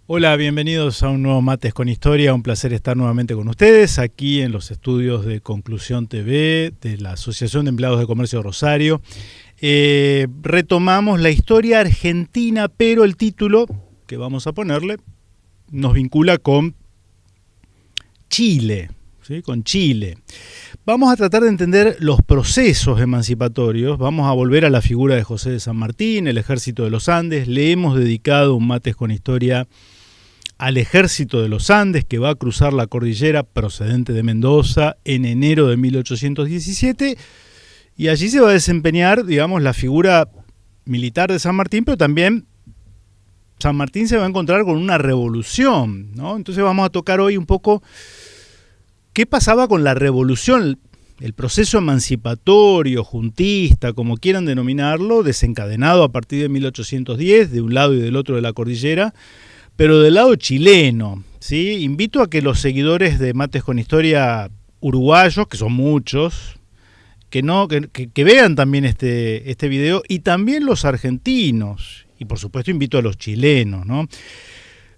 Hola, bienvenidos a un nuevo Mates con Historia. Un placer estar nuevamente con ustedes aquí en los estudios de Conclusión TV de la Asociación de Empleados de Comercio de Rosario. Retomamos la historia argentina, pero el título que vamos a ponerle nos vincula con Chile, ¿sí? Con Chile. Vamos a tratar de entender los procesos emancipatorios. Vamos a volver a la figura de José de San Martín, el Ejército de los Andes. Le hemos dedicado un Mates con Historia al Ejército de los Andes, que va a cruzar la cordillera procedente de Mendoza en enero de 1817, y allí se va a desempeñar, digamos, la figura militar de San Martín, pero también San Martín se va a encontrar con una revolución, ¿no? Entonces vamos a tocar hoy un poco qué pasaba con la revolución, el proceso emancipatorio, juntista, como quieran denominarlo, desencadenado a partir de 1810, de un lado y del otro de la cordillera, pero del lado chileno, ¿sí? Invito a que los seguidores de Mates con Historia uruguayos, que son muchos, que vean también este video, y también los argentinos, y por supuesto invito a los chilenos, ¿no?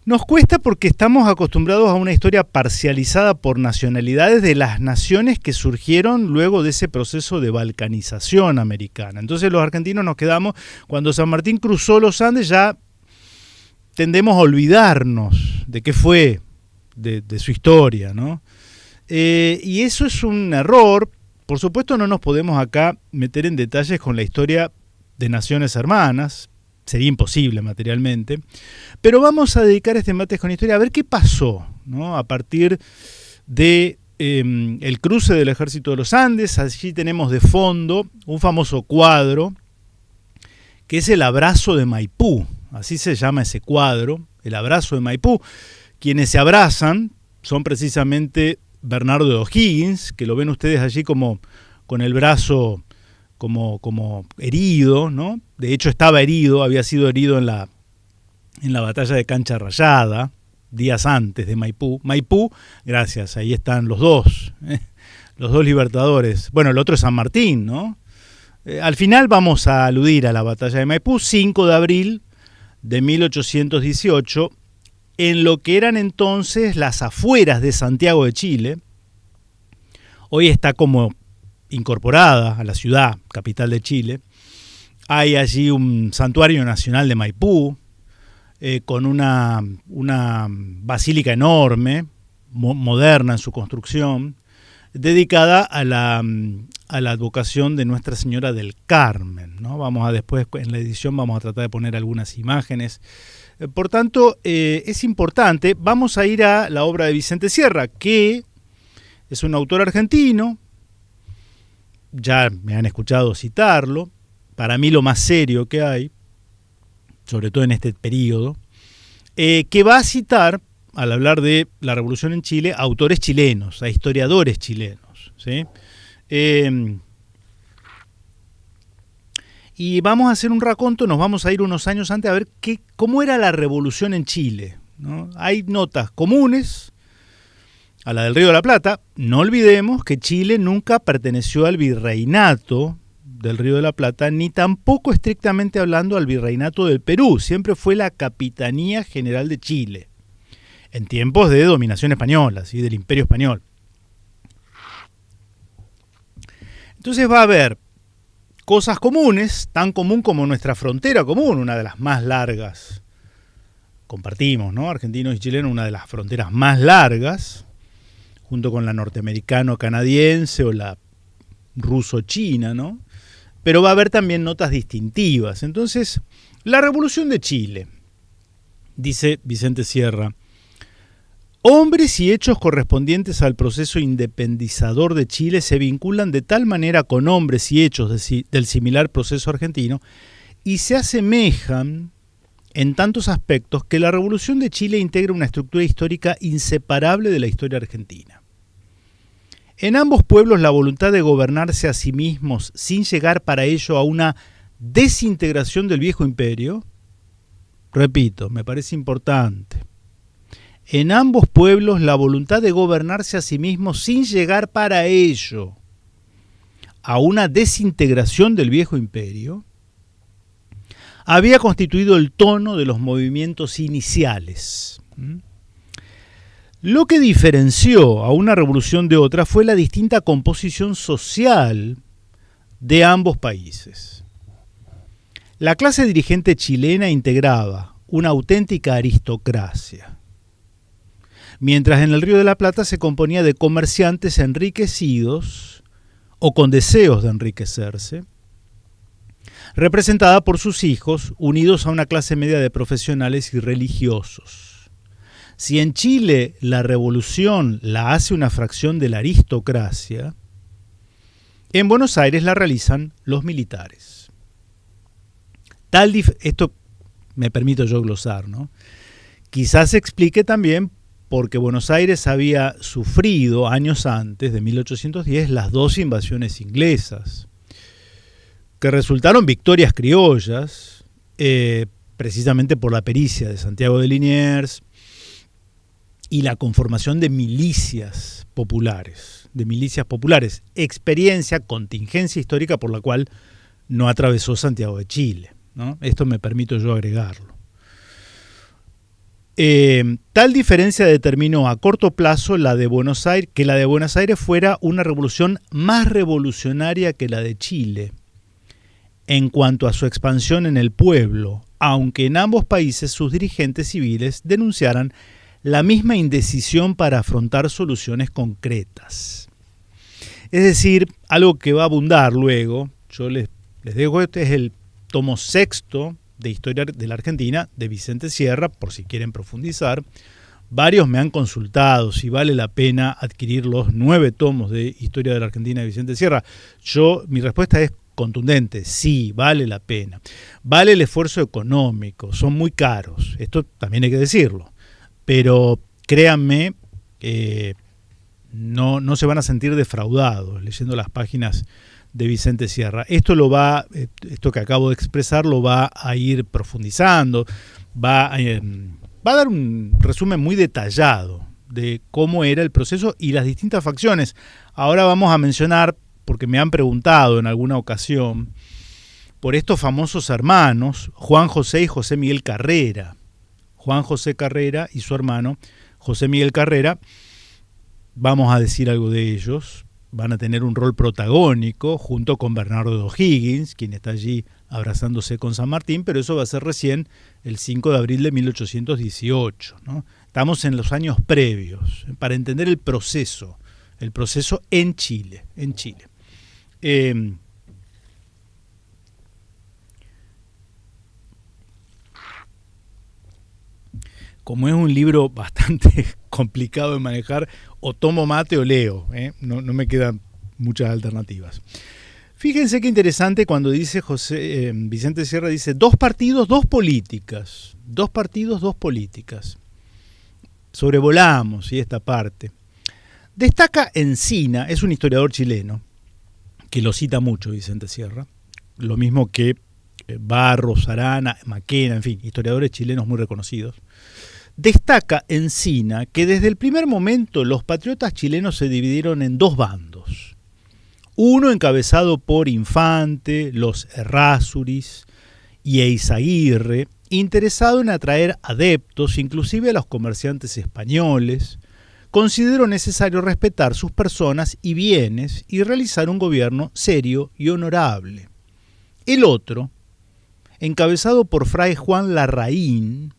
Nos cuesta porque estamos acostumbrados a una historia parcializada por nacionalidades de las naciones que surgieron luego de ese proceso de balcanización americana. Entonces los argentinos nos quedamos, cuando San Martín cruzó los Andes, ya tendemos a olvidarnos de qué fue, de su historia, ¿no? Y eso es un error. Por supuesto no nos podemos acá meter en detalles con la historia de naciones hermanas, sería imposible materialmente, pero vamos a dedicar este Mates con Historia a ver qué pasó, ¿no? A partir de el cruce del Ejército de los Andes. Allí tenemos de fondo un famoso cuadro que es el Abrazo de Maipú. Así se llama ese cuadro, el Abrazo de Maipú. Quienes se abrazan son precisamente Bernardo de O'Higgins, que lo ven ustedes allí como con el brazo como herido, ¿no? De hecho estaba herido, había sido herido en la batalla de Cancha Rayada, días antes de Maipú. Maipú, gracias, ahí están los dos libertadores. Bueno, el otro es San Martín, ¿no? Al final vamos a aludir a la batalla de Maipú, 5 de abril de 1818, en lo que eran entonces las afueras de Santiago de Chile. Hoy está como incorporada a la ciudad, capital de Chile. Hay allí un santuario nacional de Maipú, con una basílica enorme, moderna en su construcción, dedicada a la advocación de Nuestra Señora del Carmen, ¿no? Vamos a después, en la edición, vamos a tratar de poner algunas imágenes. Por tanto, es importante. Vamos a ir a la obra de Vicente Sierra, que es un autor argentino. Ya me han escuchado citarlo. Para mí lo más serio que hay, sobre todo en este periodo, que va a citar, al hablar de la revolución en Chile, a autores chilenos, a historiadores chilenos, ¿sí? Y vamos a hacer un raconto, nos vamos a ir unos años antes a ver cómo era la revolución en Chile, ¿no? Hay notas comunes a la del Río de la Plata. No olvidemos que Chile nunca perteneció al virreinato del Río de la Plata, ni tampoco estrictamente hablando al virreinato del Perú. Siempre fue la Capitanía General de Chile, en tiempos de dominación española, ¿sí? Del Imperio Español. Entonces va a haber cosas comunes, tan común como nuestra frontera común, una de las más largas. Compartimos, ¿no? Argentinos y chilenos, una de las fronteras más largas, junto con la norteamericano-canadiense o la ruso-china, ¿no? Pero va a haber también notas distintivas. Entonces, la Revolución de Chile, dice Vicente Sierra: hombres y hechos correspondientes al proceso independizador de Chile se vinculan de tal manera con hombres y hechos del similar proceso argentino y se asemejan en tantos aspectos que la Revolución de Chile integra una estructura histórica inseparable de la historia argentina. En ambos pueblos la voluntad de gobernarse a sí mismos sin llegar para ello a una desintegración del viejo imperio, repito, me parece importante, en ambos pueblos la voluntad de gobernarse a sí mismos sin llegar para ello a una desintegración del viejo imperio, había constituido el tono de los movimientos iniciales. Lo que diferenció a una revolución de otra fue la distinta composición social de ambos países. La clase dirigente chilena integraba una auténtica aristocracia, mientras en el Río de la Plata se componía de comerciantes enriquecidos o con deseos de enriquecerse, representada por sus hijos, unidos a una clase media de profesionales y religiosos. Si en Chile la revolución la hace una fracción de la aristocracia, en Buenos Aires la realizan los militares. Esto me permito yo glosar, ¿no? Quizás se explique también porque Buenos Aires había sufrido años antes, de 1810, las dos invasiones inglesas, que resultaron victorias criollas, precisamente por la pericia de Santiago de Liniers y la conformación de milicias populares, experiencia, contingencia histórica por la cual no atravesó Santiago de Chile, ¿no? Esto me permito yo agregarlo. Tal diferencia determinó a corto plazo que la de Buenos Aires fuera una revolución más revolucionaria que la de Chile en cuanto a su expansión en el pueblo, aunque en ambos países sus dirigentes civiles denunciaran la misma indecisión para afrontar soluciones concretas. Es decir, algo que va a abundar luego, yo les dejo, este es el tomo 6 de Historia de la Argentina de Vicente Sierra, por si quieren profundizar. Varios me han consultado si vale la pena adquirir los 9 tomos de Historia de la Argentina de Vicente Sierra. Mi respuesta es contundente, sí, vale la pena. Vale el esfuerzo económico, son muy caros, esto también hay que decirlo. Pero créanme, no se van a sentir defraudados leyendo las páginas de Vicente Sierra. Esto que acabo de expresar lo va a ir profundizando, va a dar un resumen muy detallado de cómo era el proceso y las distintas facciones. Ahora vamos a mencionar, porque me han preguntado en alguna ocasión, por estos famosos hermanos, Juan José y José Miguel Carrera. Juan José Carrera y su hermano José Miguel Carrera, vamos a decir algo de ellos, van a tener un rol protagónico junto con Bernardo de O'Higgins, quien está allí abrazándose con San Martín, pero eso va a ser recién el 5 de abril de 1818, ¿no? Estamos en los años previos, para entender el proceso en Chile. Como es un libro bastante complicado de manejar, o tomo mate o leo, no me quedan muchas alternativas. Fíjense qué interesante cuando dice Vicente Sierra, dice 2 partidos, 2 políticas. 2 partidos, 2 políticas. Sobrevolamos esta parte. Destaca Encina, es un historiador chileno, que lo cita mucho Vicente Sierra, lo mismo que Barros, Arana, Maquena, en fin, historiadores chilenos muy reconocidos. Destaca Encina que desde el primer momento los patriotas chilenos se dividieron en 2 bandos. Uno encabezado por Infante, los Errázuriz y Eizaguirre, interesado en atraer adeptos, inclusive a los comerciantes españoles. Consideró necesario respetar sus personas y bienes y realizar un gobierno serio y honorable. El otro, encabezado por Fray Juan Larraín,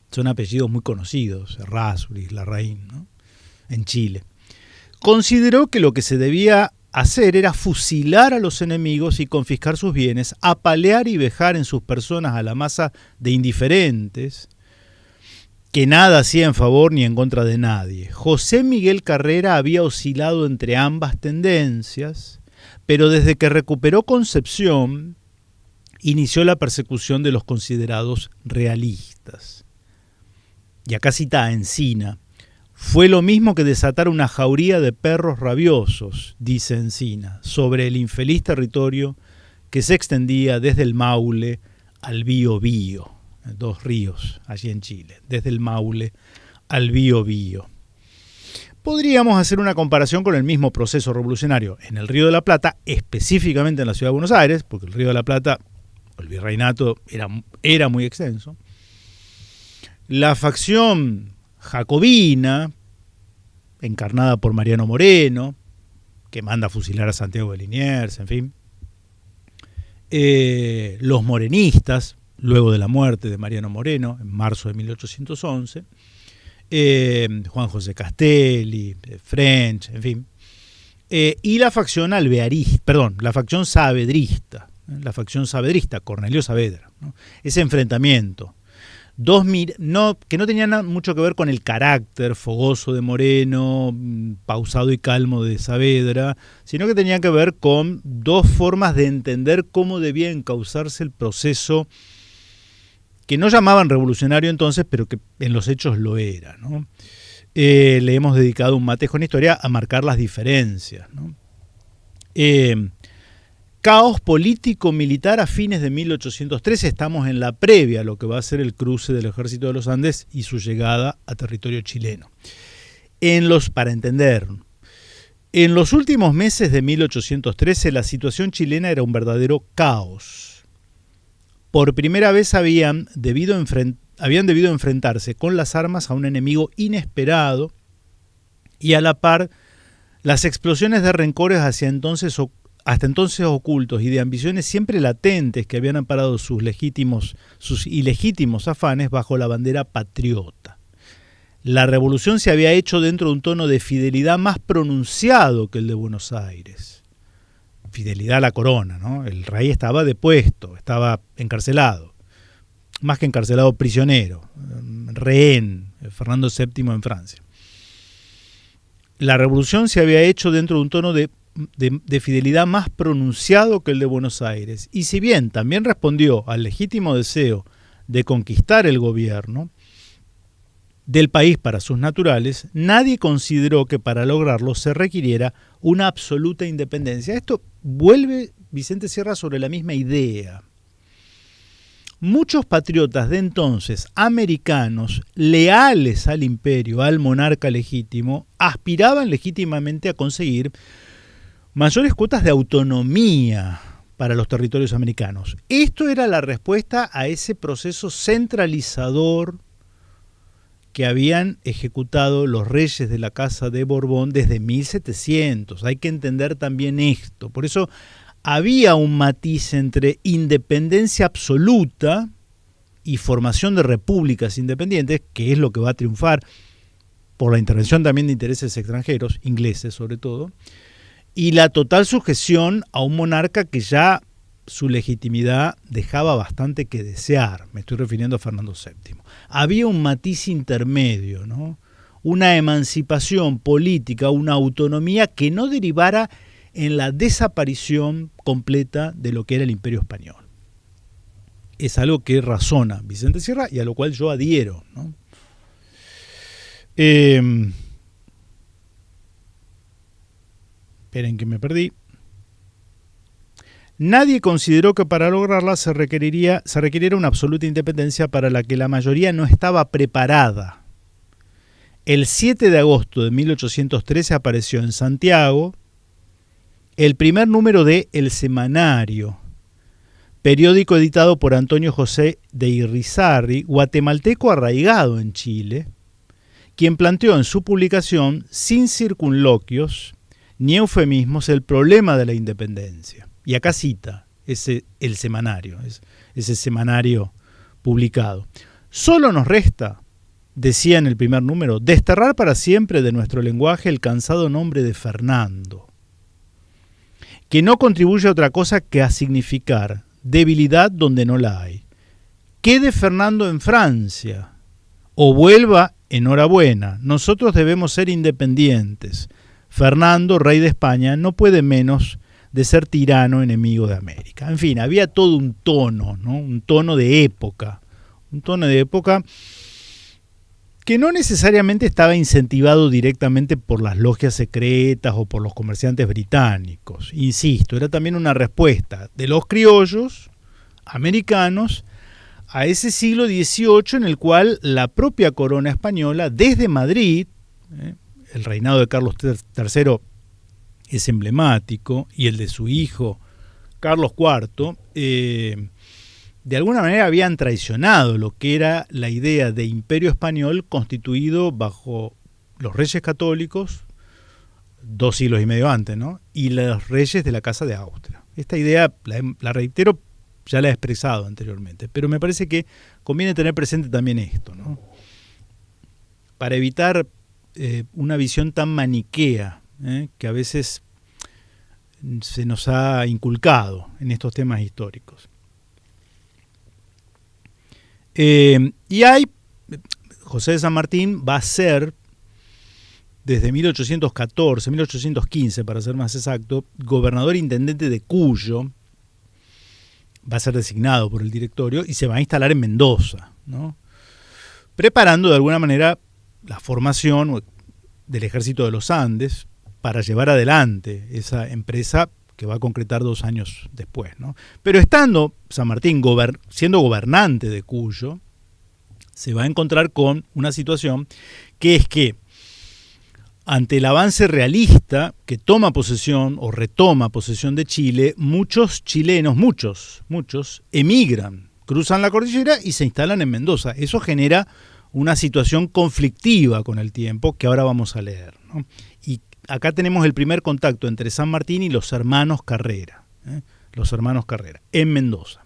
son apellidos muy conocidos, Errázuriz, Larraín, ¿no?, en Chile, consideró que lo que se debía hacer era fusilar a los enemigos y confiscar sus bienes, apalear y vejar en sus personas a la masa de indiferentes, que nada hacía en favor ni en contra de nadie. José Miguel Carrera había oscilado entre ambas tendencias, pero desde que recuperó Concepción, inició la persecución de los considerados realistas. Y acá cita a Encina. Fue lo mismo que desatar una jauría de perros rabiosos, dice Encina, sobre el infeliz territorio que se extendía desde el Maule al Biobío, 2 ríos allí en Chile, desde el Maule al Biobío. Podríamos hacer una comparación con el mismo proceso revolucionario en el Río de la Plata, específicamente en la ciudad de Buenos Aires, porque el Río de la Plata el virreinato era muy extenso. La facción jacobina, encarnada por Mariano Moreno, que manda a fusilar a Santiago de Liniers, en fin. Los morenistas, luego de la muerte de Mariano Moreno, en marzo de 1811. Juan José Castelli, French, en fin. Y la facción la facción saavedrista, Cornelio Saavedra, ¿no? Ese enfrentamiento. Que no tenía mucho que ver con el carácter fogoso de Moreno, pausado y calmo de Saavedra, sino que tenía que ver con dos formas de entender cómo debía encauzarse el proceso que no llamaban revolucionario entonces, pero que en los hechos lo era, ¿no? Le hemos dedicado un Mates con Historia a marcar las diferencias, ¿no? Caos político-militar a fines de 1813, estamos en la previa a lo que va a ser el cruce del Ejército de los Andes y su llegada a territorio chileno. Para entender, en los últimos meses de 1813 la situación chilena era un verdadero caos. Por primera vez habían debido enfrentarse con las armas a un enemigo inesperado y a la par las explosiones de rencores hasta entonces ocultos y de ambiciones siempre latentes que habían amparado sus ilegítimos afanes bajo la bandera patriota. La revolución se había hecho dentro de un tono de fidelidad más pronunciado que el de Buenos Aires. Fidelidad a la corona, ¿no? El rey estaba depuesto, estaba encarcelado. Más que encarcelado, prisionero, rehén, Fernando VII en Francia. La revolución se había hecho dentro de un tono de fidelidad más pronunciado que el de Buenos Aires. Y si bien también respondió al legítimo deseo de conquistar el gobierno del país para sus naturales, nadie consideró que para lograrlo se requiriera una absoluta independencia. Esto vuelve Vicente Sierra sobre la misma idea. Muchos patriotas de entonces, americanos, leales al imperio, al monarca legítimo, aspiraban legítimamente a conseguir mayores cuotas de autonomía para los territorios americanos. Esto era la respuesta a ese proceso centralizador que habían ejecutado los reyes de la Casa de Borbón desde 1700. Hay que entender también esto. Por eso había un matiz entre independencia absoluta y formación de repúblicas independientes, que es lo que va a triunfar por la intervención también de intereses extranjeros, ingleses sobre todo, y la total sujeción a un monarca que ya su legitimidad dejaba bastante que desear. Me estoy refiriendo a Fernando VII. Había un matiz intermedio, ¿no? Una emancipación política, una autonomía que no derivara en la desaparición completa de lo que era el Imperio Español. Es algo que razona Vicente Sierra y a lo cual yo adhiero, ¿no? Esperen que me perdí. Nadie consideró que para lograrla se requeriera una absoluta independencia para la que la mayoría no estaba preparada. El 7 de agosto de 1813 apareció en Santiago el primer número de El Semanario, periódico editado por Antonio José de Irizarry, guatemalteco arraigado en Chile, quien planteó en su publicación, sin circunloquios ni eufemismos, el problema de la independencia. Y acá cita El Semanario, ese semanario publicado. Solo nos resta, decía en el primer número, desterrar para siempre de nuestro lenguaje el cansado nombre de Fernando, que no contribuye a otra cosa que a significar debilidad donde no la hay. Quede Fernando en Francia o vuelva, enhorabuena, nosotros debemos ser independientes. Fernando, rey de España, no puede menos de ser tirano enemigo de América. En fin, había todo un tono, ¿no? Un tono de época que no necesariamente estaba incentivado directamente por las logias secretas o por los comerciantes británicos. Insisto, era también una respuesta de los criollos americanos a ese siglo XVIII en el cual la propia corona española, desde Madrid, el reinado de Carlos III es emblemático, y el de su hijo Carlos IV, de alguna manera habían traicionado lo que era la idea de imperio español constituido bajo los reyes católicos 2 siglos y medio antes, ¿no? Y los reyes de la Casa de Austria. Esta idea, la reitero, ya la he expresado anteriormente, pero me parece que conviene tener presente también esto, ¿no? Para evitar una visión tan maniquea que a veces se nos ha inculcado en estos temas históricos. José de San Martín va a ser, desde 1814, 1815 para ser más exacto, gobernador intendente de Cuyo. Va a ser designado por el directorio y se va a instalar en Mendoza, ¿no? Preparando de alguna manera la formación del Ejército de los Andes para llevar adelante esa empresa que va a concretar 2 años después, ¿no? Pero estando San Martín siendo gobernante de Cuyo, se va a encontrar con una situación que es que ante el avance realista que toma posesión o retoma posesión de Chile, muchos chilenos, muchos, emigran, cruzan la cordillera y se instalan en Mendoza. Eso genera una situación conflictiva con el tiempo que ahora vamos a leer, ¿no? Y acá tenemos el primer contacto entre San Martín y los hermanos Carrera, en Mendoza.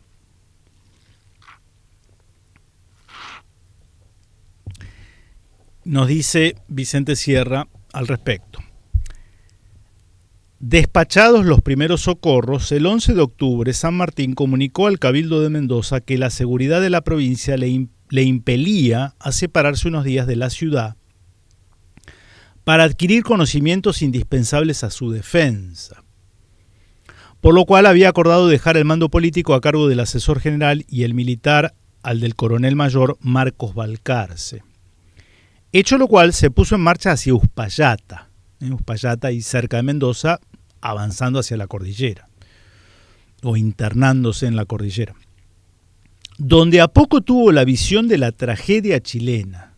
Nos dice Vicente Sierra al respecto. Despachados los primeros socorros, el 11 de octubre San Martín comunicó al Cabildo de Mendoza que la seguridad de la provincia le impelía a separarse unos días de la ciudad para adquirir conocimientos indispensables a su defensa, por lo cual había acordado dejar el mando político a cargo del asesor general y el militar al del coronel mayor Marcos Balcarce. Hecho lo cual se puso en marcha hacia Uspallata y cerca de Mendoza, avanzando hacia la cordillera, o internándose en la cordillera, donde a poco tuvo la visión de la tragedia chilena,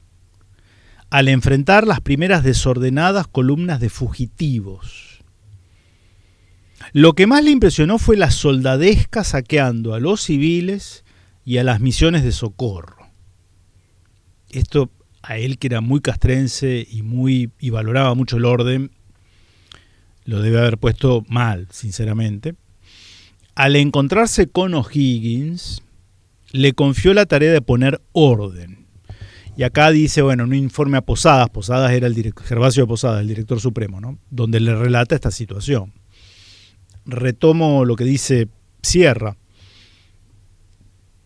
al enfrentar las primeras desordenadas columnas de fugitivos. Lo que más le impresionó fue la soldadesca saqueando a los civiles y a las misiones de socorro. Esto a él, que era muy castrense y valoraba mucho el orden, lo debe haber puesto mal, sinceramente. Al encontrarse con O'Higgins, le confió la tarea de poner orden. Y acá dice, un informe a Posadas. Posadas era Gervasio de Posadas, el director supremo, ¿no? Donde le relata esta situación. Retomo lo que dice Sierra.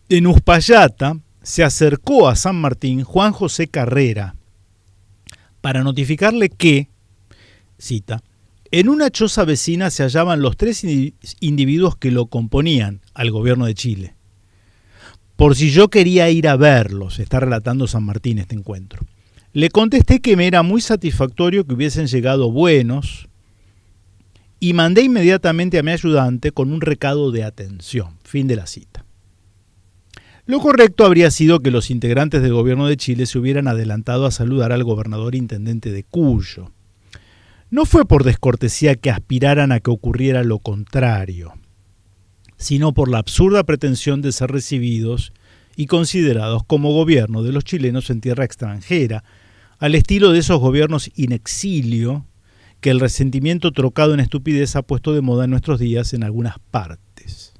En Uspallata se acercó a San Martín Juan José Carrera para notificarle que, cita, en una choza vecina se hallaban los 3 individuos que lo componían al gobierno de Chile. Por si yo quería ir a verlos, está relatando San Martín este encuentro. Le contesté que me era muy satisfactorio que hubiesen llegado buenos y mandé inmediatamente a mi ayudante con un recado de atención. Fin de la cita. Lo correcto habría sido que los integrantes del gobierno de Chile se hubieran adelantado a saludar al gobernador intendente de Cuyo. No fue por descortesía que aspiraran a que ocurriera lo contrario, sino por la absurda pretensión de ser recibidos y considerados como gobierno de los chilenos en tierra extranjera, al estilo de esos gobiernos in exilio que el resentimiento trocado en estupidez ha puesto de moda en nuestros días en algunas partes.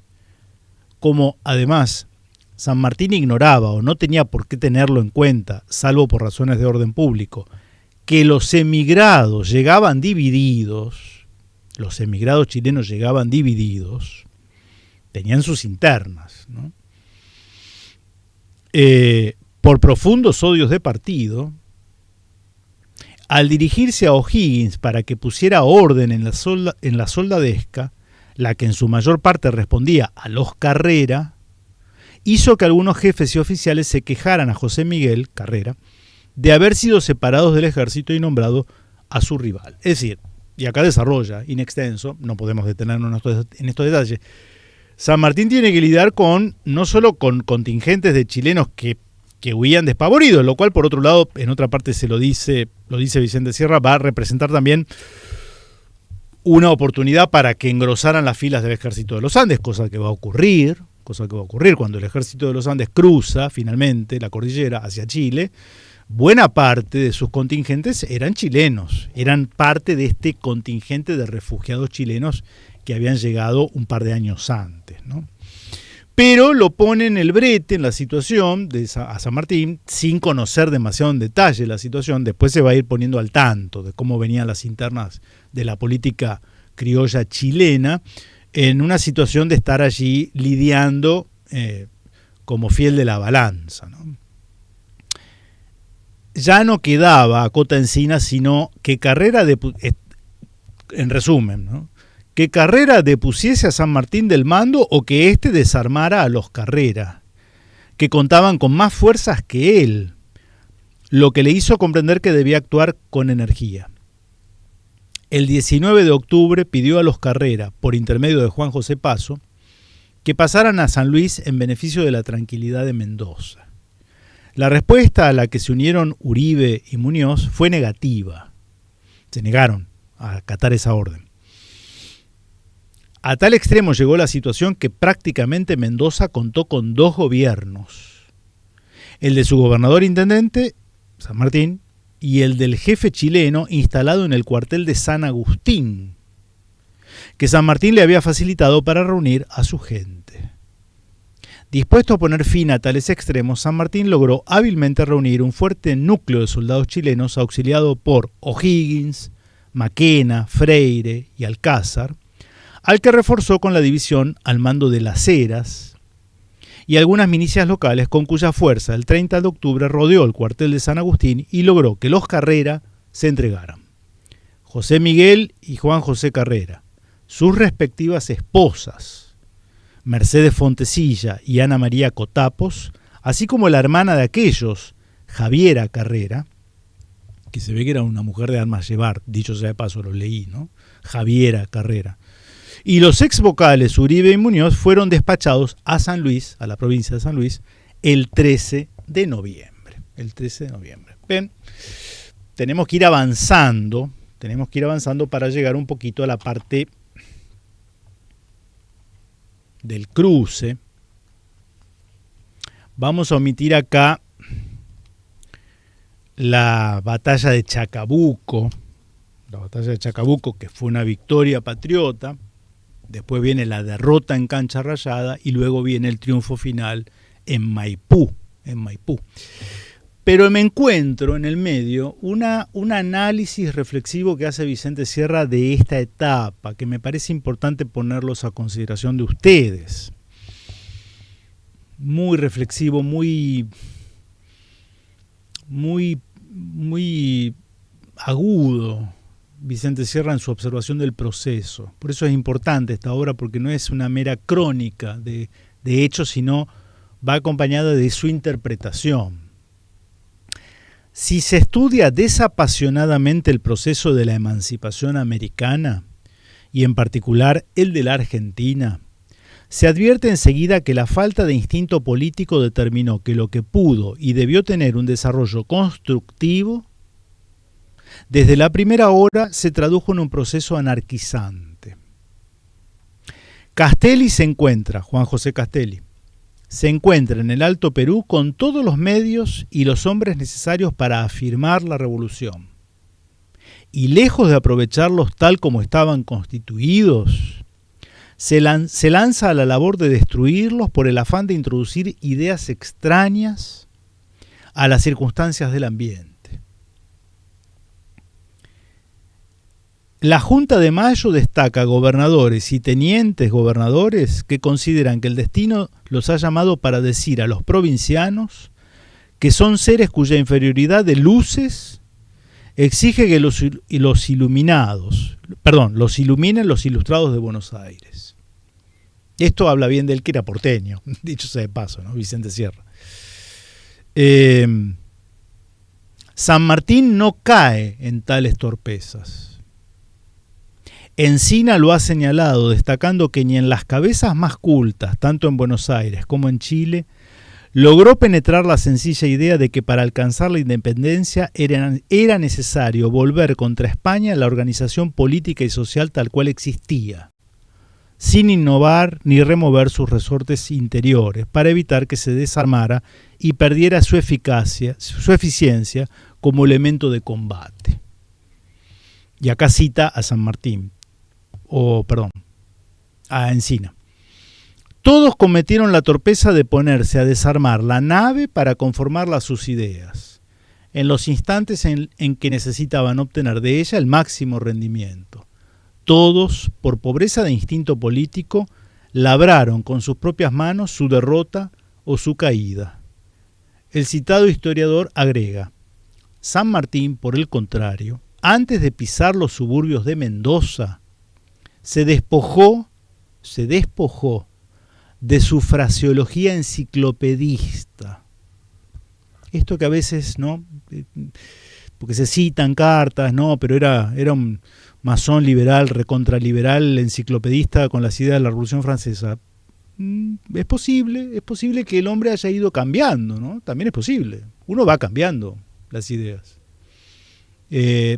Como, además, San Martín ignoraba o no tenía por qué tenerlo en cuenta, salvo por razones de orden público, que los emigrados llegaban divididos, los emigrados chilenos llegaban divididos, tenían sus internas, ¿no? Por profundos odios de partido, al dirigirse a O'Higgins para que pusiera orden en la soldadesca, la que en su mayor parte respondía a los Carrera, hizo que algunos jefes y oficiales se quejaran a José Miguel Carrera de haber sido separados del ejército y nombrado a su rival. Es decir, y acá desarrolla, in extenso, no podemos detenernos en estos detalles, San Martín tiene que lidiar no solo con contingentes de chilenos que huían despavoridos, lo cual por otro lado, en otra parte lo dice Vicente Sierra, va a representar también una oportunidad para que engrosaran las filas del ejército de los Andes, cosa que va a ocurrir, cosa que va a ocurrir cuando el ejército de los Andes cruza finalmente la cordillera hacia Chile. Buena parte de sus contingentes eran chilenos, eran parte de este contingente de refugiados chilenos que habían llegado un par de años antes, ¿no? Pero lo pone en el brete, en la situación a San Martín, sin conocer demasiado en detalle la situación. Después se va a ir poniendo al tanto de cómo venían las internas de la política criolla chilena, en una situación de estar allí lidiando como fiel de la balanza, ¿no? Ya no quedaba a Cota Encina sino que Carrera, en resumen, ¿no?, que Carrera depusiese a San Martín del mando o que éste desarmara a los Carrera, que contaban con más fuerzas que él, lo que le hizo comprender que debía actuar con energía. El 19 de octubre pidió a los Carrera, por intermedio de Juan José Paso, que pasaran a San Luis en beneficio de la tranquilidad de Mendoza. La respuesta a la que se unieron Uribe y Muñoz fue negativa. Se negaron a acatar esa orden. A tal extremo llegó la situación que prácticamente Mendoza contó con dos gobiernos: el de su gobernador intendente, San Martín, y el del jefe chileno instalado en el cuartel de San Agustín, que San Martín le había facilitado para reunir a su gente. Dispuesto a poner fin a tales extremos, San Martín logró hábilmente reunir un fuerte núcleo de soldados chilenos auxiliado por O'Higgins, Maquena, Freire y Alcázar, al que reforzó con la división al mando de Las Heras y algunas milicias locales con cuya fuerza el 30 de octubre rodeó el cuartel de San Agustín y logró que los Carrera se entregaran. José Miguel y Juan José Carrera, sus respectivas esposas, Mercedes Fontecilla y Ana María Cotapos, así como la hermana de aquellos, Javiera Carrera, que se ve que era una mujer de armas llevar, dicho sea de paso, lo leí, ¿no? Javiera Carrera. Y los ex vocales Uribe y Muñoz fueron despachados a San Luis, a la provincia de San Luis, el 13 de noviembre. El 13 de noviembre. Ven, tenemos que ir avanzando para llegar un poquito a la parte del cruce. Vamos a omitir acá la batalla de Chacabuco, que fue una victoria patriota. Después viene la derrota en Cancha Rayada y luego viene el triunfo final en Maipú. Pero me encuentro en el medio un análisis reflexivo que hace Vicente Sierra de esta etapa, que me parece importante ponerlos a consideración de ustedes. Muy reflexivo, muy agudo, Vicente Sierra, en su observación del proceso. Por eso es importante esta obra, porque no es una mera crónica de hechos, sino va acompañada de su interpretación. Si se estudia desapasionadamente el proceso de la emancipación americana, y en particular el de la Argentina, se advierte enseguida que la falta de instinto político determinó que lo que pudo y debió tener un desarrollo constructivo, desde la primera hora se tradujo en un proceso anarquizante. Juan José Castelli, se encuentra en el Alto Perú con todos los medios y los hombres necesarios para afirmar la revolución. Y lejos de aprovecharlos tal como estaban constituidos, se lanza a la labor de destruirlos por el afán de introducir ideas extrañas a las circunstancias del ambiente. La Junta de Mayo destaca gobernadores y tenientes gobernadores que consideran que el destino los ha llamado para decir a los provincianos que son seres cuya inferioridad de luces exige que los iluminen los ilustrados de Buenos Aires. Esto habla bien de él, que era porteño, dicho sea de paso, ¿no? Vicente Sierra. San Martín no cae en tales torpezas. Encina lo ha señalado, destacando que ni en las cabezas más cultas, tanto en Buenos Aires como en Chile, logró penetrar la sencilla idea de que para alcanzar la independencia era necesario volver contra España la organización política y social tal cual existía, sin innovar ni remover sus resortes interiores, para evitar que se desarmara y perdiera su eficiencia como elemento de combate. Y acá cita a San Martín, a Encina. Todos cometieron la torpeza de ponerse a desarmar la nave para conformarla a sus ideas, en los instantes en que necesitaban obtener de ella el máximo rendimiento. Todos, por pobreza de instinto político, labraron con sus propias manos su derrota o su caída. El citado historiador agrega: San Martín, por el contrario, antes de pisar los suburbios de Mendoza, se despojó de su fraseología enciclopedista. Esto que a veces, ¿no? Porque se citan cartas, ¿no? Pero era un masón liberal, recontraliberal, enciclopedista con las ideas de la Revolución Francesa. Es posible que el hombre haya ido cambiando, ¿no? También es posible. Uno va cambiando las ideas.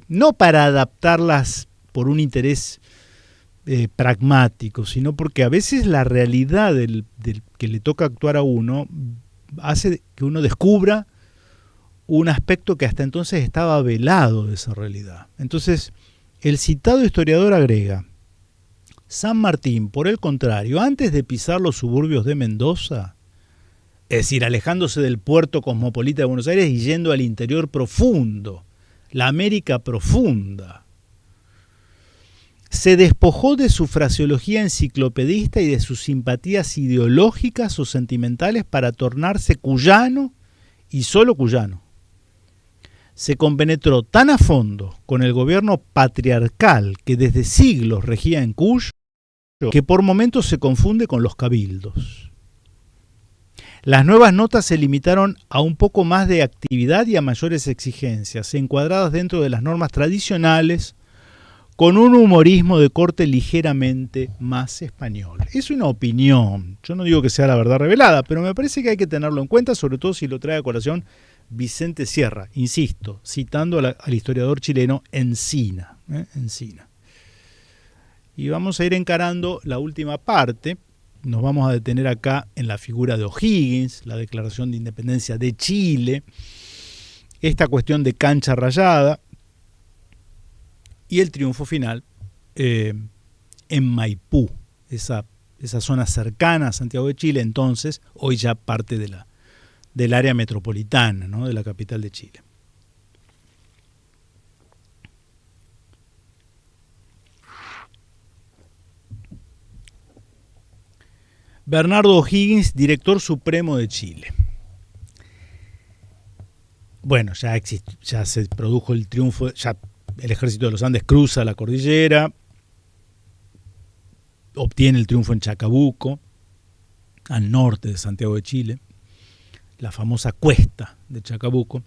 No para adaptarlas por un interés pragmático, sino porque a veces la realidad del que le toca actuar a uno hace que uno descubra un aspecto que hasta entonces estaba velado de esa realidad. Entonces, el citado historiador agrega: San Martín, por el contrario, antes de pisar los suburbios de Mendoza, es decir, alejándose del puerto cosmopolita de Buenos Aires y yendo al interior profundo, la América profunda, se despojó de su fraseología enciclopedista y de sus simpatías ideológicas o sentimentales para tornarse cuyano y solo cuyano. Se compenetró tan a fondo con el gobierno patriarcal que desde siglos regía en Cuyo que por momentos se confunde con los cabildos. Las nuevas notas se limitaron a un poco más de actividad y a mayores exigencias, encuadradas dentro de las normas tradicionales, con un humorismo de corte ligeramente más español. Es una opinión, yo no digo que sea la verdad revelada, pero me parece que hay que tenerlo en cuenta, sobre todo si lo trae a colación Vicente Sierra, insisto, citando al historiador chileno Encina. Encina. Y vamos a ir encarando la última parte. Nos vamos a detener acá en la figura de O'Higgins, la declaración de independencia de Chile, esta cuestión de cancha rayada y el triunfo final en Maipú, esa zona cercana a Santiago de Chile, entonces, hoy ya parte del área metropolitana, ¿no? De la capital de Chile. Bernardo O'Higgins, director supremo de Chile. Bueno, ya se produjo el triunfo, ya el ejército de los Andes cruza la cordillera, obtiene el triunfo en Chacabuco, al norte de Santiago de Chile, la famosa cuesta de Chacabuco.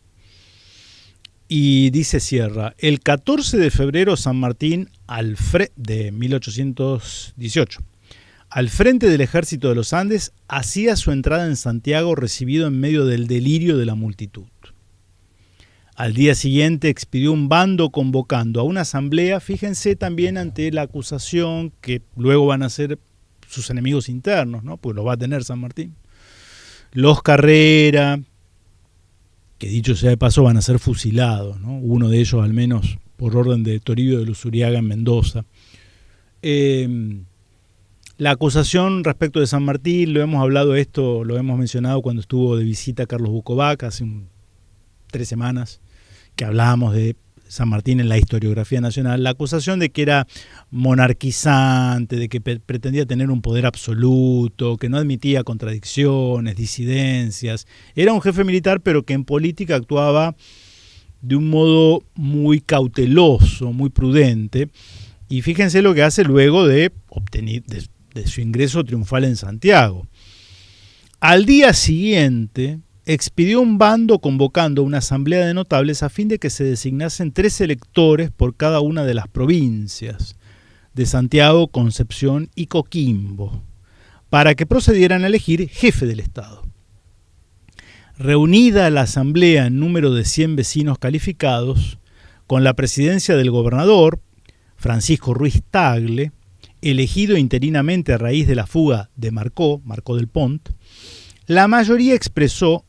Y dice Sierra: el 14 de febrero San Martín, de 1818, al frente del ejército de los Andes, hacía su entrada en Santiago, recibido en medio del delirio de la multitud. Al día siguiente expidió un bando convocando a una asamblea, fíjense también ante la acusación que luego van a ser sus enemigos internos, ¿no? Pues los va a tener San Martín. Los Carrera, que dicho sea de paso van a ser fusilados, ¿no? Uno de ellos al menos por orden de Toribio de Luzuriaga en Mendoza. La acusación respecto de San Martín, lo hemos hablado esto, lo hemos mencionado cuando estuvo de visita Carlos Bukovac hace 3 semanas, que hablábamos de San Martín en la historiografía nacional, la acusación de que era monarquizante, de que pretendía tener un poder absoluto, que no admitía contradicciones, disidencias. Era un jefe militar, pero que en política actuaba de un modo muy cauteloso, muy prudente. Y fíjense lo que hace luego de su ingreso triunfal en Santiago. Al día siguiente expidió un bando convocando una asamblea de notables a fin de que se designasen 3 electores por cada una de las provincias de Santiago, Concepción y Coquimbo, para que procedieran a elegir jefe del Estado. Reunida la asamblea en número de 100 vecinos calificados, con la presidencia del gobernador, Francisco Ruiz Tagle, elegido interinamente a raíz de la fuga de Marcó del Pont, la mayoría expresó,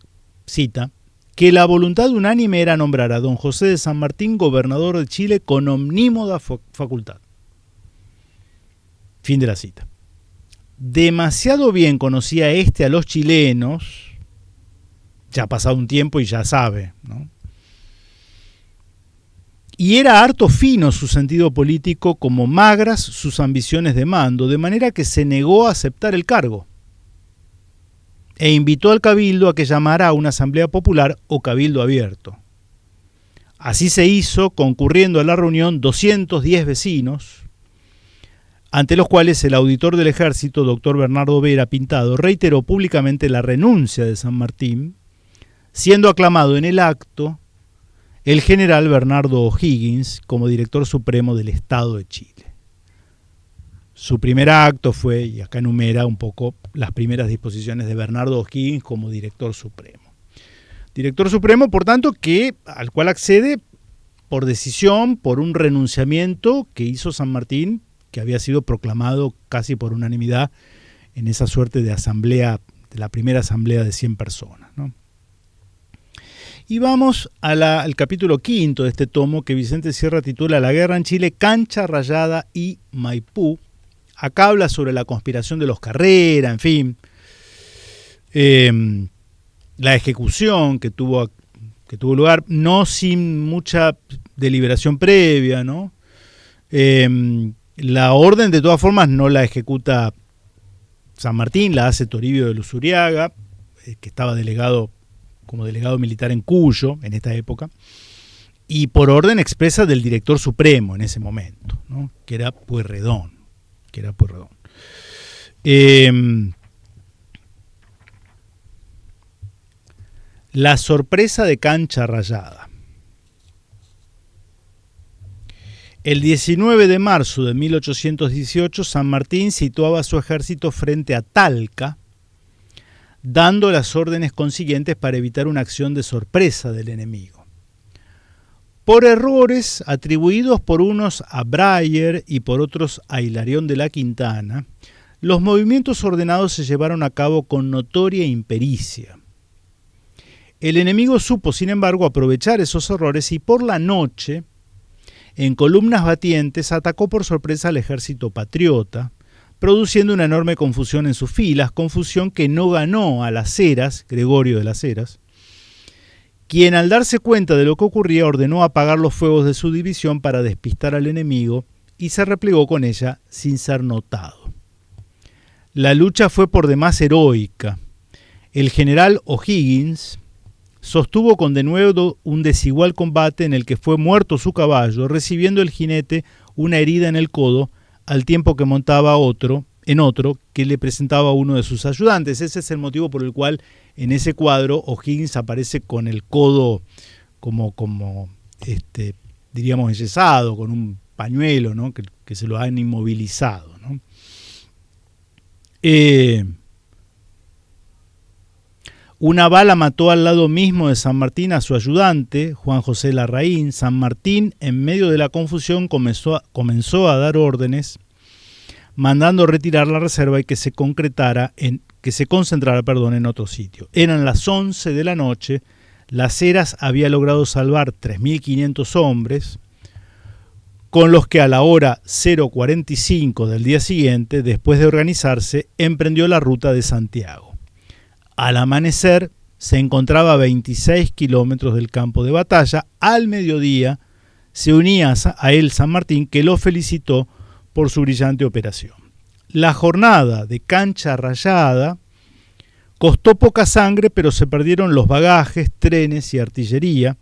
cita, que la voluntad unánime era nombrar a don José de San Martín gobernador de Chile con omnímoda facultad. Fin de la cita. Demasiado bien conocía a los chilenos, ya ha pasado un tiempo y ya sabe, ¿no? Y era harto fino su sentido político como magras sus ambiciones de mando, de manera que se negó a aceptar el cargo e invitó al cabildo a que llamara a una asamblea popular o cabildo abierto. Así se hizo, concurriendo a la reunión 210 vecinos, ante los cuales el auditor del ejército, doctor Bernardo Vera Pintado, reiteró públicamente la renuncia de San Martín, siendo aclamado en el acto el general Bernardo O'Higgins como director supremo del Estado de Chile. Su primer acto fue, y acá enumera un poco las primeras disposiciones de Bernardo O'Higgins como director supremo. Director supremo, por tanto, al cual accede por decisión, por un renunciamiento que hizo San Martín, que había sido proclamado casi por unanimidad en esa suerte de asamblea, de la primera asamblea de 100 personas, ¿no? Y vamos al capítulo 5 de este tomo que Vicente Sierra titula La guerra en Chile, Cancha Rayada y Maipú. Acá habla sobre la conspiración de los Carrera, en fin, la ejecución que tuvo lugar, no sin mucha deliberación previa, ¿no? La orden, de todas formas, no la ejecuta San Martín, la hace Toribio de Luzuriaga, que estaba como delegado militar en Cuyo en esta época, y por orden expresa del director supremo en ese momento, ¿no? que era Pueyrredón. La sorpresa de Cancha Rayada. El 19 de marzo de 1818, San Martín situaba su ejército frente a Talca, dando las órdenes consiguientes para evitar una acción de sorpresa del enemigo. Por errores atribuidos por unos a Breyer y por otros a Hilarión de la Quintana, los movimientos ordenados se llevaron a cabo con notoria impericia. El enemigo supo, sin embargo, aprovechar esos errores y por la noche, en columnas batientes, atacó por sorpresa al ejército patriota, produciendo una enorme confusión en sus filas, confusión que no ganó a Las Heras, Gregorio de Las Heras, quien al darse cuenta de lo que ocurría ordenó apagar los fuegos de su división para despistar al enemigo y se replegó con ella sin ser notado. La lucha fue por demás heroica. El general O'Higgins sostuvo con denuedo un desigual combate en el que fue muerto su caballo, recibiendo el jinete una herida en el codo, al tiempo que montaba en otro que le presentaba a uno de sus ayudantes. Ese es el motivo por el cual en ese cuadro O'Higgins aparece con el codo diríamos enyesado, con un pañuelo, ¿no? que se lo han inmovilizado, ¿no? Una bala mató al lado mismo de San Martín a su ayudante, Juan José Larraín. San Martín, en medio de la confusión, comenzó a dar órdenes, mandando retirar la reserva y que se concentrara en otro sitio. Eran las 11 de la noche, Las Heras había logrado salvar 3.500 hombres, con los que a la hora 0:45 del día siguiente, después de organizarse, emprendió la ruta de Santiago. Al amanecer se encontraba a 26 kilómetros del campo de batalla. Al mediodía se unía a él San Martín, que lo felicitó por su brillante operación. La jornada de Cancha Rayada costó poca sangre, pero se perdieron los bagajes, trenes y artillería,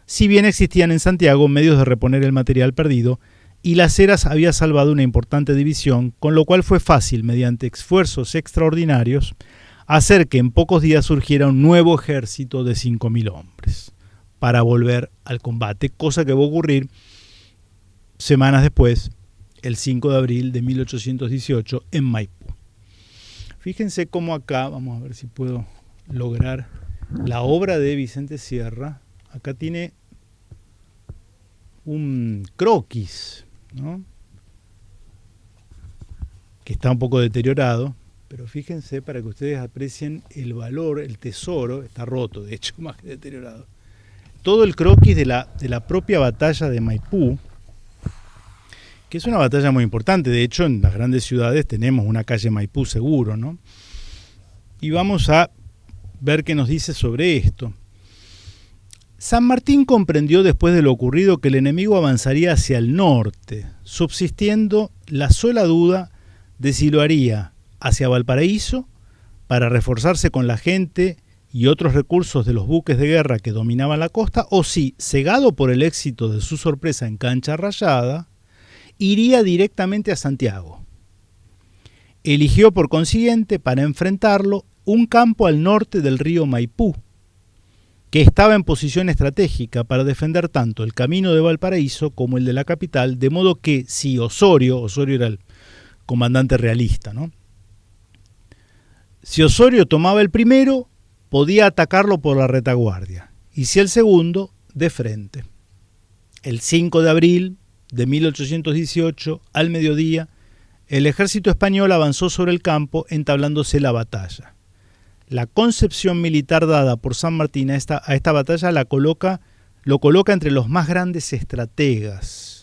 si bien existían en Santiago medios de reponer el material perdido, y Las Heras había salvado una importante división, con lo cual fue fácil, mediante esfuerzos extraordinarios, hacer que en pocos días surgiera un nuevo ejército de 5.000 hombres para volver al combate, cosa que va a ocurrir semanas después, el 5 de abril de 1818, en Maipú. Fíjense cómo acá, vamos a ver si puedo lograr la obra de Vicente Sierra. Acá tiene un croquis, ¿no? que está un poco deteriorado, pero fíjense para que ustedes aprecien el valor, el tesoro, está roto de hecho, más que deteriorado. Todo el croquis de la propia batalla de Maipú, que es una batalla muy importante. De hecho, en las grandes ciudades tenemos una calle Maipú seguro, ¿no? Y vamos a ver qué nos dice sobre esto. San Martín comprendió después de lo ocurrido que el enemigo avanzaría hacia el norte, subsistiendo la sola duda de si lo haría hacia Valparaíso para reforzarse con la gente y otros recursos de los buques de guerra que dominaban la costa, o si, cegado por el éxito de su sorpresa en Cancha Rayada, iría directamente a Santiago. Eligió por consiguiente para enfrentarlo un campo al norte del río Maipú, que estaba en posición estratégica para defender tanto el camino de Valparaíso como el de la capital, de modo que si Osorio era el comandante realista, ¿no? Si Osorio tomaba el primero, podía atacarlo por la retaguardia, y si el segundo, de frente. El 5 de abril de 1818, al mediodía, el ejército español avanzó sobre el campo entablándose la batalla. La concepción militar dada por San Martín a esta batalla lo coloca entre los más grandes estrategas.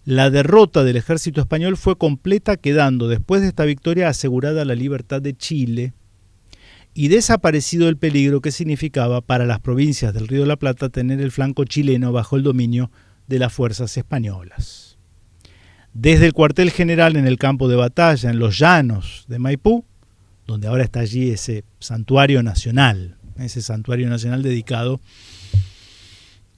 La derrota del ejército español fue completa, quedando después de esta victoria asegurada la libertad de Chile y desaparecido el peligro que significaba para las provincias del Río de la Plata tener el flanco chileno bajo el dominio de las fuerzas españolas. Desde el cuartel general en el campo de batalla, en los llanos de Maipú, donde ahora está allí ese santuario nacional dedicado,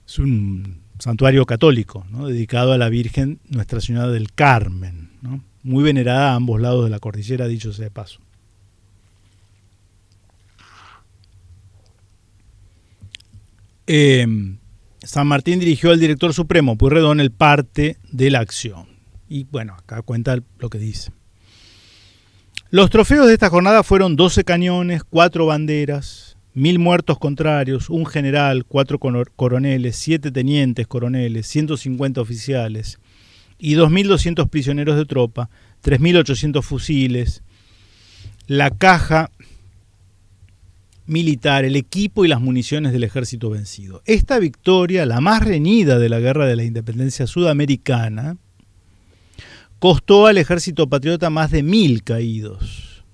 es un santuario católico, ¿no? Dedicado a la Virgen Nuestra Señora del Carmen, ¿no? Muy venerada a ambos lados de la cordillera, dicho sea de paso. San Martín dirigió al director supremo Pueyrredón el parte de la acción. Y bueno, acá cuenta lo que dice. Los trofeos de esta jornada fueron 12 cañones, 4 banderas, 1000 muertos contrarios, un general, 4 coroneles, 7 tenientes coroneles, 150 oficiales y 2200 prisioneros de tropa, 3800 fusiles, la caja militar, el equipo y las municiones del ejército vencido. Esta victoria, la más reñida de la guerra de la independencia sudamericana, costó al ejército patriota más de 1000 caídos,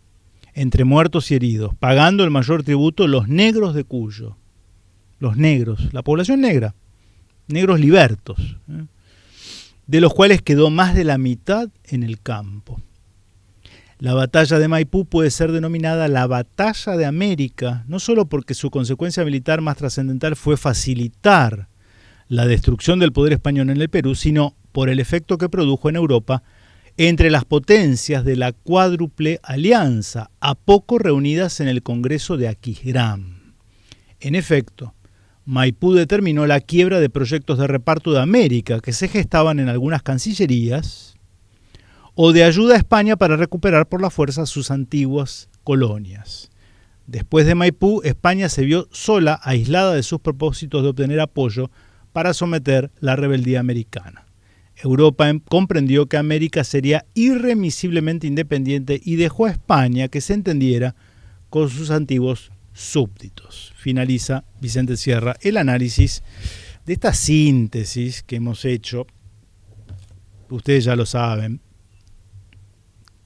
entre muertos y heridos, pagando el mayor tributo los negros de Cuyo. Los negros, la población negra, negros libertos, de los cuales quedó más de la mitad en el campo. La batalla de Maipú puede ser denominada la Batalla de América, no solo porque su consecuencia militar más trascendental fue facilitar la destrucción del poder español en el Perú, sino por el efecto que produjo en Europa entre las potencias de la cuádruple alianza, a poco reunidas en el Congreso de Aquisgrán. En efecto, Maipú determinó la quiebra de proyectos de reparto de América que se gestaban en algunas cancillerías o de ayuda a España para recuperar por la fuerza sus antiguas colonias. Después de Maipú, España se vio sola, aislada de sus propósitos de obtener apoyo para someter la rebeldía americana. Europa comprendió que América sería irremisiblemente independiente y dejó a España que se entendiera con sus antiguos súbditos. Finaliza Vicente Sierra el análisis de esta síntesis que hemos hecho, ustedes ya lo saben,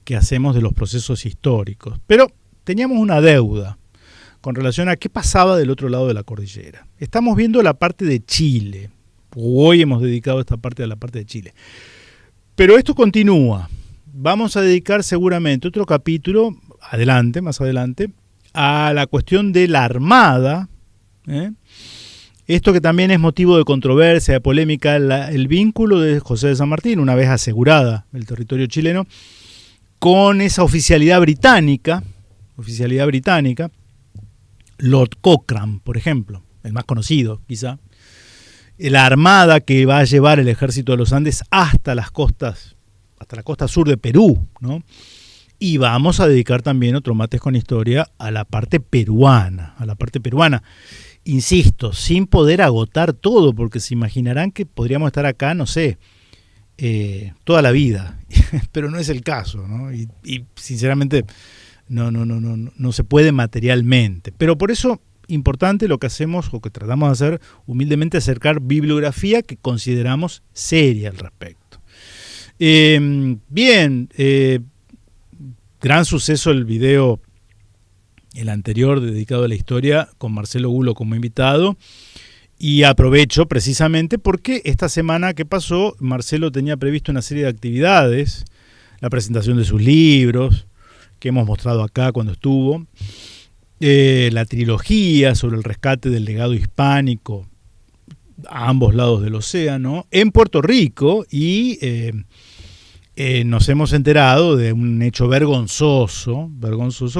que hacemos de los procesos históricos. Pero teníamos una deuda con relación a qué pasaba del otro lado de la cordillera. Estamos viendo la parte de Chile. Hoy hemos dedicado esta parte a la parte de Chile. Pero esto continúa. Vamos a dedicar seguramente otro capítulo, más adelante, a la cuestión de la Armada. Esto que también es motivo de controversia, de polémica, el vínculo de José de San Martín, una vez asegurada el territorio chileno, con esa oficialidad británica, Lord Cochrane, por ejemplo, el más conocido quizá, la armada que va a llevar el ejército de los Andes hasta la costa sur de Perú, ¿no? Y vamos a dedicar también otro Mates con Historia a la parte peruana, Insisto, sin poder agotar todo, porque se imaginarán que podríamos estar acá, no sé, toda la vida, pero no es el caso, ¿no? Y sinceramente no se puede materialmente. Pero por eso importante lo que hacemos o que tratamos de hacer humildemente, acercar bibliografía que consideramos seria al respecto. Gran suceso el video, el anterior dedicado a la historia, con Marcelo Gulo como invitado. Y aprovecho precisamente porque esta semana que pasó, Marcelo tenía previsto una serie de actividades, la presentación de sus libros, que hemos mostrado acá cuando estuvo, la trilogía sobre el rescate del legado hispánico a ambos lados del océano, en Puerto Rico, y nos hemos enterado de un hecho vergonzoso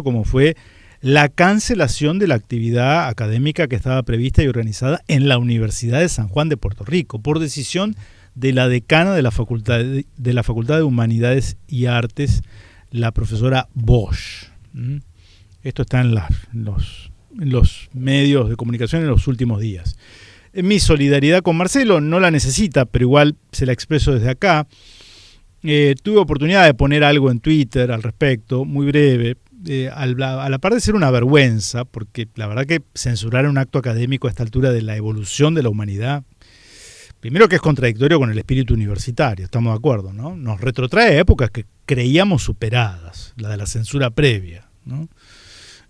como fue la cancelación de la actividad académica que estaba prevista y organizada en la Universidad de San Juan de Puerto Rico, por decisión de la decana de la Facultad de Humanidades y Artes, la profesora Bosch. Esto está en los medios de comunicación en los últimos días. Mi solidaridad con Marcelo, no la necesita, pero igual se la expreso desde acá. Tuve oportunidad de poner algo en Twitter al respecto, muy breve, a la par de ser una vergüenza, porque la verdad que censurar un acto académico a esta altura de la evolución de la humanidad, primero que es contradictorio con el espíritu universitario, estamos de acuerdo, ¿no? Nos retrotrae a épocas que creíamos superadas, la de la censura previa, ¿no?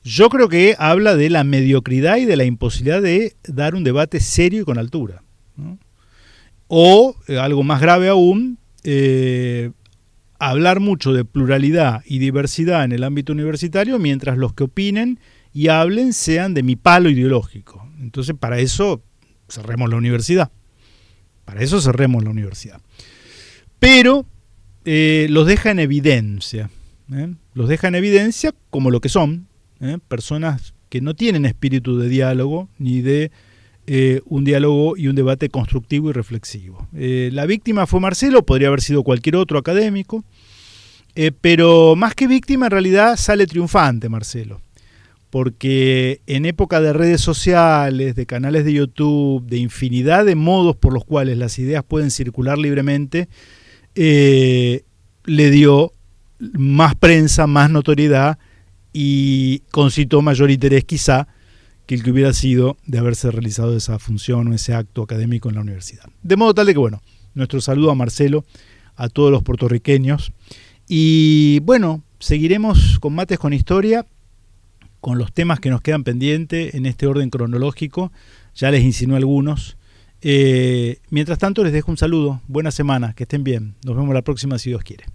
Yo creo que habla de la mediocridad y de la imposibilidad de dar un debate serio y con altura, ¿no? O, algo más grave aún, hablar mucho de pluralidad y diversidad en el ámbito universitario, mientras los que opinen y hablen sean de mi palo ideológico. Entonces, para eso cerremos la universidad. Pero los deja en evidencia. Los deja en evidencia como lo que son. Personas que no tienen espíritu de diálogo, ni de un diálogo y un debate constructivo y reflexivo. La víctima fue Marcelo, podría haber sido cualquier otro académico, pero más que víctima en realidad sale triunfante Marcelo, porque en época de redes sociales, de canales de YouTube, de infinidad de modos por los cuales las ideas pueden circular libremente, le dio más prensa, más notoriedad y concitó mayor interés quizá que el que hubiera sido de haberse realizado esa función o ese acto académico en la universidad. De modo tal de que, bueno, nuestro saludo a Marcelo, a todos los puertorriqueños, y bueno, seguiremos con Mates con Historia, con los temas que nos quedan pendientes en este orden cronológico, ya les insinué algunos. Mientras tanto les dejo un saludo, buena semana, que estén bien, nos vemos la próxima si Dios quiere.